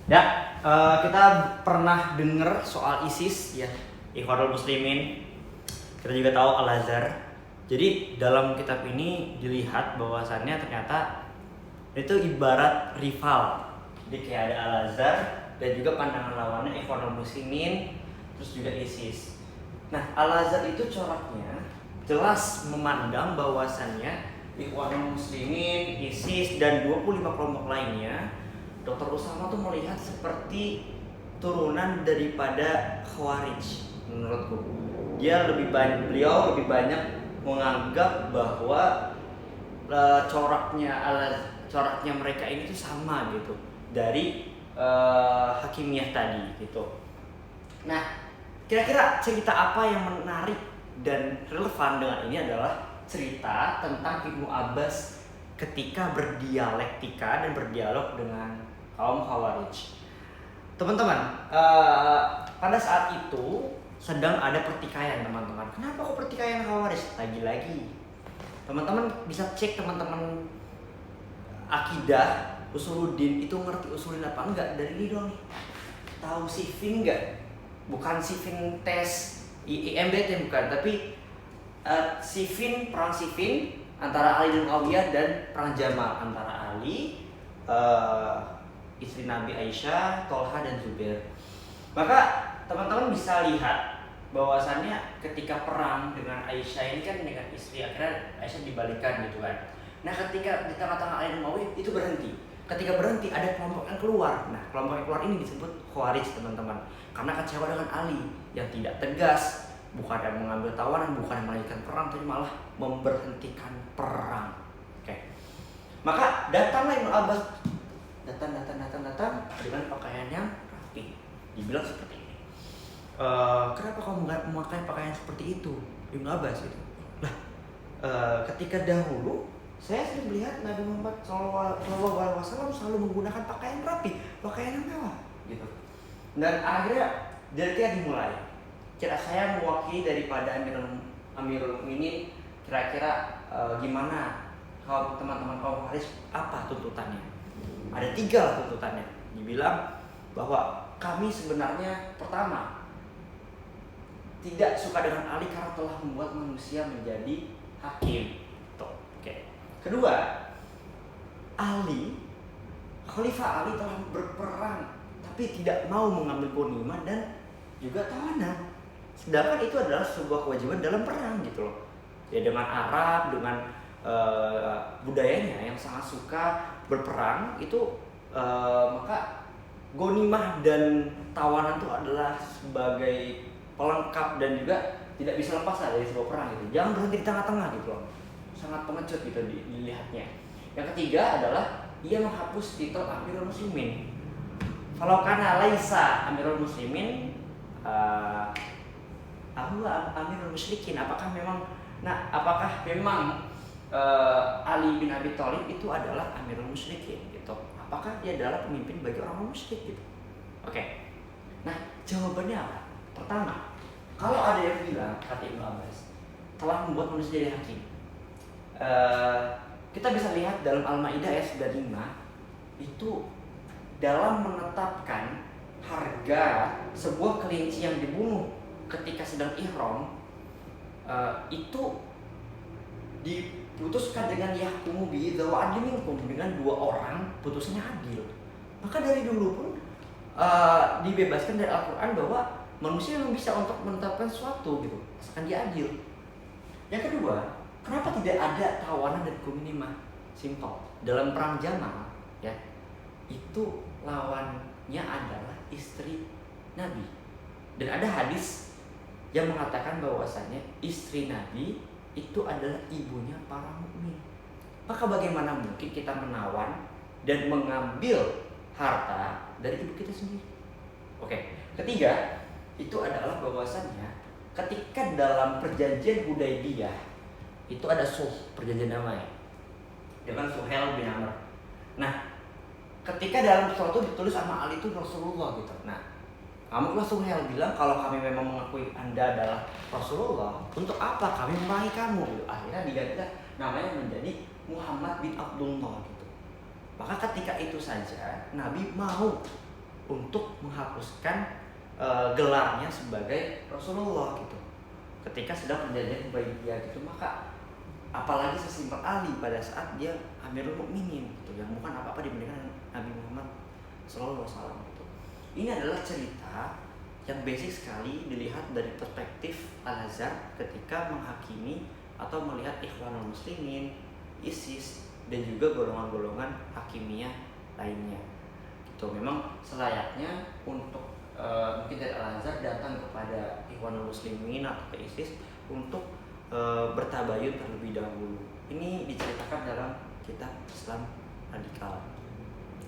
Ya, kita pernah dengar soal ISIS ya, Ikhwanul Muslimin. Kita juga tahu Al-Azhar. Jadi dalam kitab ini dilihat bahwasannya ternyata itu ibarat rival. Jadi kayak ada Al-Azhar dan juga pandangan lawannya Ikhwanul Muslimin, terus juga ISIS. Nah, Al-Azhar itu coraknya jelas memandang bahwasannya Ikhwanul Muslimin, ISIS dan 25 kelompok lainnya, Dr. Usama tuh melihat seperti turunan daripada Khawarij menurutku. Beliau lebih banyak menganggap bahwa coraknya mereka ini tuh sama gitu dari Hakimiyah tadi gitu. Nah, kira-kira cerita apa yang menarik dan relevan dengan ini adalah cerita tentang Ibnu Abbas ketika berdialektika dan berdialog dengan kaum Khawarij. Teman-teman, pada saat itu sedang ada pertikaian teman-teman. Kenapa kok pertikaian Khawarij? Lagi-lagi teman-teman bisa cek teman-teman akidah usuluddin itu ngerti usulin apa enggak dari ini dong. Tahu sifin enggak? Bukan sifin tes IMBT bukan, tapi sifin, perang sifin antara Ali dan Muawiyah dan perang Jamal antara Ali, istri Nabi Aisyah, Tolha dan Zubair. Maka teman-teman bisa lihat bahwasannya ketika perang dengan Aisyah ini kan dengan istri, akhirnya Aisyah dibalikan gitu kan. Nah, ketika di tengah-tengah Ali dan Muawiyah itu berhenti. Ketika berhenti ada kelompok yang keluar. Nah, kelompok yang keluar ini disebut Khawarij teman-teman. Karena kecewa dengan Ali yang tidak tegas, bukan yang mengambil tawanan, bukan yang melanjutkan perang, tapi malah memberhentikan perang. Oke. Maka datanglah Ibnu Abbas datang dengan pakaian yang rapi. Dibilang seperti ini. Kenapa kamu memakai pakaian seperti itu, Ibnu Abbas itu? Lah, ketika dahulu saya sering melihat Nabi Muhammad SAW selalu menggunakan pakaian rapi, pakaian yang mewah, gitu. Dan akhirnya dari dimulai. Kira saya mewakili daripada Amirul Mukminin, kira-kira gimana kalau teman-teman kaum Khawarij, apa tuntutannya? Ada 3 tuntutannya. Dibilang bahwa kami sebenarnya pertama tidak suka dengan Ali karena telah membuat manusia menjadi hakim. Tuh, oke. Kedua, Khalifah Ali telah berperang tapi tidak mau mengambil ghanimah dan juga tawanan. Sedangkan itu adalah sebuah kewajiban dalam perang gitu loh. Ya dengan Arab, dengan budayanya yang sangat suka berperang itu, maka ghanimah dan tawanan itu adalah sebagai pelengkap dan juga tidak bisa lepas dari sebuah perang gitu. Jangan berhenti di tengah-tengah gitu loh. Sangat pengecut gitu dilihatnya. Yang ketiga adalah ia menghapus titel Amirul Muslimin. Kalau kana laisa Amirul Muslimin, Amirul Musyrikin. Apakah memang Ali bin Abi Thalib itu adalah Amirul Musyrikin gitu? Apakah dia adalah pemimpin bagi orang musyrik gitu? Oke. Nah, jawabannya apa? Pertama, kalau ada yang bilang kata Ibnu Abbas telah membuat manusia jadi hakim, kita bisa lihat dalam Al-Maidah ayat 95 itu dalam menetapkan harga sebuah kelinci yang dibunuh ketika sedang ihram, itu diputuskan dengan yahkumu bi dzawa adlin minkum, dengan 2 orang putusnya adil. Maka dari dulu pun dibebaskan dari Al-Quran bahwa manusia yang bisa untuk menetapkan sesuatu gitu, asalkan dia adil. Yang kedua, kenapa tidak ada tawanan dan ghanimah? Simpel. Dalam perang Jamal ya, itu lawannya adalah istri Nabi. Dan ada hadis yang mengatakan bahwasannya istri Nabi itu adalah ibunya para mukmin. Maka bagaimana mungkin kita menawan dan mengambil harta dari ibu kita sendiri? Oke. Ketiga, itu adalah bahwasannya ketika dalam perjanjian Hudaybiyah itu ada perjanjian damai dengan Suhail bin Amr. Nah, ketika dalam sesuatu ditulis sama Ali itu Rasulullah gitu. Nah, kamu Suhail bilang kalau kami memang mengakui Anda adalah Rasulullah, untuk apa kami memerangi kamu? Gitu. Akhirnya diganti namanya menjadi Muhammad bin Abdullah gitu. Maka ketika itu saja Nabi mau untuk menghapuskan gelarnya sebagai Rasulullah gitu ketika sedang perjanjian Hudaybiyah gitu. Maka apalagi sesimpel Ali pada saat dia Amirul Mukminin gitu, yang bukan apa-apa dibandingkan Nabi Muhammad SAW gitu. Ini adalah cerita yang basic sekali dilihat dari perspektif Al-Azhar ketika menghakimi atau melihat Ikhwanul Muslimin, ISIS, dan juga golongan-golongan hakimiyah lainnya gitu. Memang selayaknya untuk mungkin dari Al-Azhar datang kepada Ikhwanul Muslimin atau ke ISIS untuk bertabayun terlebih dahulu. Ini diceritakan dalam kitab Islam Radikal.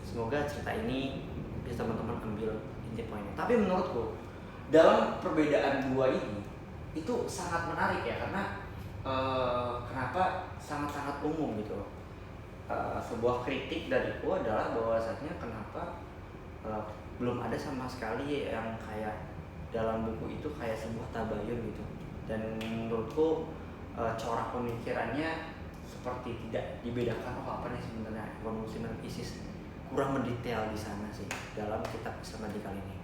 Semoga cerita ini bisa teman-teman ambil inti poinnya. Tapi menurutku dalam perbedaan dua ini itu sangat menarik ya, karena kenapa sangat-sangat umum gitu. Sebuah kritik dariku adalah bahwasanya kenapa belum ada sama sekali yang kayak dalam buku itu kayak sebuah tabayun gitu. Dan menurutku corak pemikirannya seperti tidak dibedakan. Oh, apa nih sebenarnya Ikhwan Muslim dan ISIS, kurang mendetail di sana sih dalam kitab Islam Radikal ini.